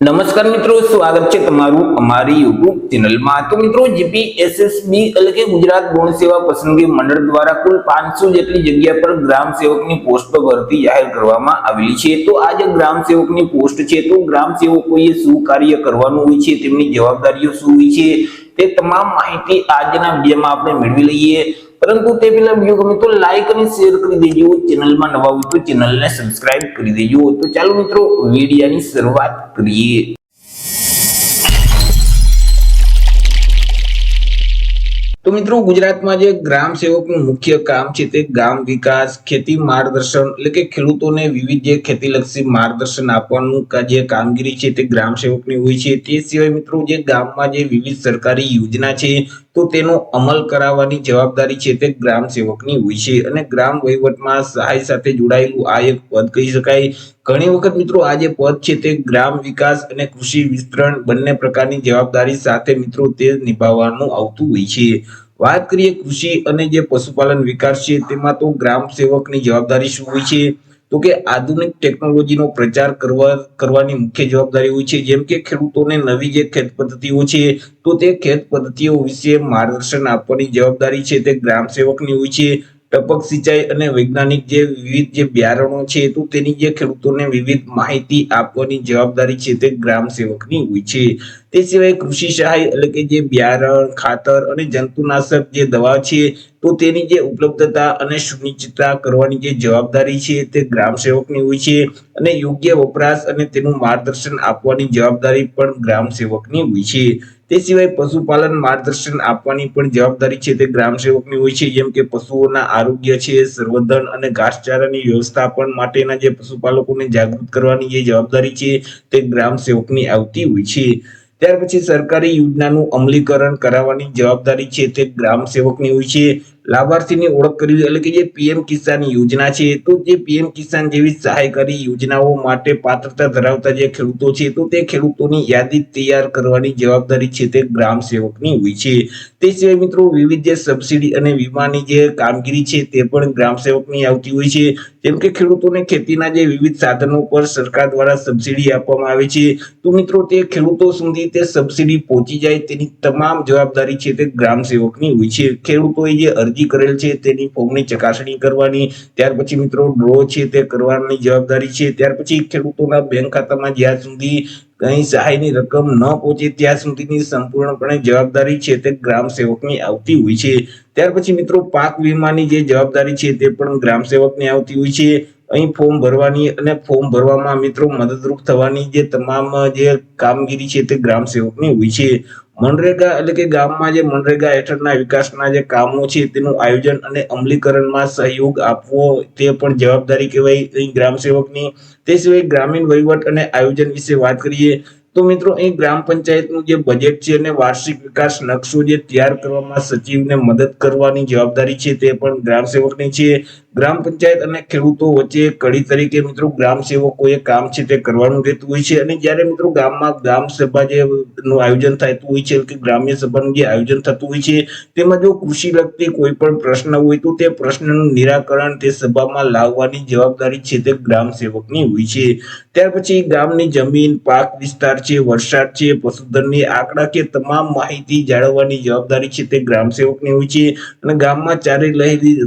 નમસ્કાર મિત્રો, સ્વાગત છે તમારું અમારી YouTube ચેનલમાં। તો મિત્રો, જીપીએસએસબી એટલે કે ગુજરાત ગૌણ સેવા પસંદગી મંડળ દ્વારા કુલ 500 જેટલી જગ્યા પર ગ્રામ સેવકની પોસ્ટ ભરતી જાહેર કરવામાં આવેલી છે। તો આ જે ગ્રામ સેવકની પોસ્ટ છે, તો ગ્રામ સેવકોએ શું કાર્ય કરવાનું હોય છે, તેમની જવાબદારીઓ શું હોય છે, તે તમામ માહિતી આજના વિડીયોમાં આપણે મેળવી લઈએ। परंतु તે પહેલા વિડિયો ગમે તો લાઈક અને શેર કરી દેજો, ચેનલમાં નવા હોય તો ચેનલને સબસ્ક્રાઇબ કરી દેજો। તો ચાલો મિત્રો, વિડિયોની શરૂઆત કરીએ। तो मित्रों, गुजरात में जो ग्राम सेवक मुख्य काम है ते गाम विकास, खेती मार्गदर्शन એટલે કે ખેડૂતોને વિવિધ જે ખેતીલક્ષી માર્ગદર્શન આપવાનું જે કામગીરી છે તે ગ્રામ સેવકની હોય છે। તે સિવાય મિત્રો, જે ગામમાં જે વિવિધ સરકારી યોજના છે તો તેનો અમલ કરાવવાની જવાબદારી છે તે ગ્રામ સેવકની હોય છે। અને ગ્રામ વહીવટમાં સહાય સાથે જોડાયેલું આ એક પદ કહી શકાય। ઘણી વખત મિત્રો આ જે પદ છે તે ગ્રામ વિકાસ અને કૃષિ વિસ્તરણ બંને પ્રકારની જવાબદારી સાથે મિત્રો તે નિભાવવાનું આવતું હોય છે। વાત કરીએ કૃષિ અને જે પશુપાલન વિકાસ છે તેમાં તો ગ્રામ સેવકની જવાબદારી શું હોય છે, તો કે આધુનિક ટેકનોલોજીનો પ્રચાર કરવાની મુખ્ય જવાબદારી હોય છે। જેમ કે ખેડૂતોને નવી જે ખેત પદ્ધતિઓ છે તો તે ખેત પદ્ધતિઓ વિશે માર્ગદર્શન આપવાની જવાબદારી છે તે ગ્રામ સેવકની હોય છે। ટપક સિંચાઈ અને વૈજ્ઞાનિક જે વિવિધ જે બિયારણો છે તો તેની જે ખેડૂતોને વિવિધ માહિતી આપવાની જવાબદારી છે તે ગ્રામ સેવકની હોય છે। તે સિવાય કૃષિ સહાય એટલે કે જે બિયારણ, ખાતર અને જંતુનાશક જે દવા છે તો તેની જે ઉપલબ્ધતા અને સુનિશ્ચિતતા કરવાની જે જવાબદારી છે તે ગ્રામ સેવકની હોય છે। અને યોગ્ય વપરાશ અને તેનું માર્ગદર્શન આપવાની જવાબદારી પણ ગ્રામ સેવકની હોય છે। તે સિવાય પશુપાલન માર્ગદર્શન આપવાની પણ જવાબદારી છે તે ગ્રામ સેવકની હોય છે। જેમ કે પશુઓના આરોગ્ય છે, સંવર્ધન અને ઘાસચારાની વ્યવસ્થાપન માટેના જે પશુપાલકોને જાગૃત કરવાની જે જવાબદારી છે તે ગ્રામ સેવકની આવતી હોય છે। ત્યાર પછી સરકારી યોજનાનું અમલીકરણ કરાવવાની જવાબદારી છે તે ગ્રામ સેવકની હોય છે। લાભાર્થીની ઓળખ કરવી એટલે કે જે પીએમ કિસાન યોજના છે તો જે પીએમ કિસાન જેવી સહાયકારી યોજનાઓ માટે પાત્રતા ધરાવતા જે ખેડૂતો છે તો તે ખેડૂતોની યાદી તૈયાર કરવાની જવાબદારી છે તે ગ્રામ સેવકની હોય છે। તે સિવાય મિત્રો વિવિધ જે સબસિડી અને વીમાની જે કામગીરી છે તે પણ ગ્રામ સેવકની આવતી હોય છે। જેમ કે ખેડૂતોને ખેતીના જે વિવિધ સાધનો પર સરકાર દ્વારા સબસિડી આપવામાં આવે છે તો મિત્રો તે ખેડૂતો સુધી તે સબસિડી પહોંચી જાય તેની તમામ જવાબદારી છે તે ગ્રામ સેવકની હોય છે। ખેડૂતોએ જે અરજી કરેલ છે તેની ફોર્મની ચકાસણી કરવાની, ત્યાર પછી મિત્રો ડ્રો છે તે કરવાની જવાબદારી છે। ત્યાર પછી ખેડૂતોના બેંક ખાતામાં જ્યાં સુધી કઈ સહાયની રકમ ન પહોંચે ત્યાં સુધીની સંપૂર્ણપણે જવાબદારી છે તે ગ્રામ સેવકની આવતી હોય છે। ત્યાર પછી મિત્રો પાક વીમાની જે જવાબદારી છે તે પણ ગ્રામ સેવકની આવતી હોય છે। અહીં ફોર્મ ભરવાની અને ફોર્મ ભરવામાં મિત્રો મદદરૂપ થવાની જે તમામ જે કામગીરી છે તે ગ્રામ સેવકની હોય છે। મનરેગા એટલે કે ગામમાં જે મનરેગા હેઠળના વિકાસના જે કામો છે તેનું આયોજન અને અમલીકરણમાં સહયોગ આપવો તે પણ જવાબદારી કહેવાય ગ્રામ સેવકની। તે સિવાય ગ્રામીણ વહીવટ અને આયોજન વિશે વાત કરીએ તો મિત્રો અહીં ગ્રામ પંચાયતનું જે બજેટ છે અને વાર્ષિક વિકાસ નકશો જે તૈયાર કરવામાં સચિવને મદદ કરવાની જવાબદારી છે તે પણ ગ્રામ સેવકની છે। ગ્રામ પંચાયત અને ખેડૂતો વચ્ચે કડી તરીકે મિત્રો ગ્રામ સેવકોએ કામ છે તે કરવાનું રહેતું હોય છે। અને જ્યારે મિત્રો ગામમાં ગ્રામ સભા જે નું આયોજન થતું હોય છે કે ગ્રામ્ય સભાનું જે આયોજન થતું હોય છે તેમાં જો કૃષિ લગતી કોઈ પણ પ્રશ્ન હોય તો તે પ્રશ્નનું નિરાકરણ તે સભામાં લાવવાની જવાબદારી છે તે ગ્રામ સેવકની હોય છે। ત્યાર પછી ગામની જમીન, પાક વિસ્તાર છે, વરસાદ છે, પશુધનની આંકડા કે તમામ માહિતી જાળવવાની જવાબદારી છે તે ગ્રામ સેવકની હોય છે। અને ગામમાં ચાલી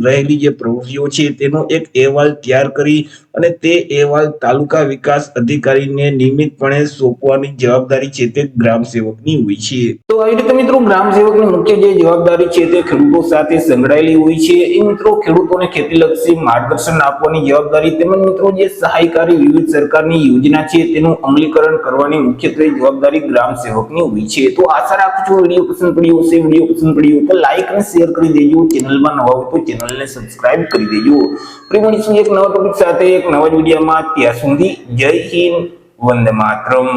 રહેલી જે પ્રવૃત્તિઓ છે તેનો એક અહેવાલ તૈયાર કરી અને તે અહેવાલ તાલુકા વિકાસ અધિકારીને નિયમિતપણે સોંપવાની જવાબદારી છે તે ગ્રામ સેવકની હોય છે। તો આવી રીતે મિત્રો ગ્રામ સેવકની મુખ્ય જે જવાબદારી છે તે ખેડૂતો સાથે સંકળાયેલી હોય છે। એ મિત્રો ખેડૂતોને ખેતીલક્ષી માર્ગદર્શન આપવાની જવાબદારી તેમજ મિત્રો જે સહાયકારી વિવિધ સરકારની યોજના છે તેનું અમલીકરણ કરવાની મુખ્યત્વે જવાબદારી ગ્રામ સેવકની હોય છે। તો આશા રાખું છું વિડીયો પસંદ પડ્યો હશે। વિડીયો પસંદ પડ્યો તો લાઈક અને શેર કરી દેજો, ચેનલમાં નવા હોય તો ચેનલને સબસ્ક્રાઇબ કરી દેજો। ફરી મળીશું એક નવા ટોપિક સાથે એક નવા વિડીયોમાં। ત્યાં સુધી જય હિન્દ, વંદે માતરમ।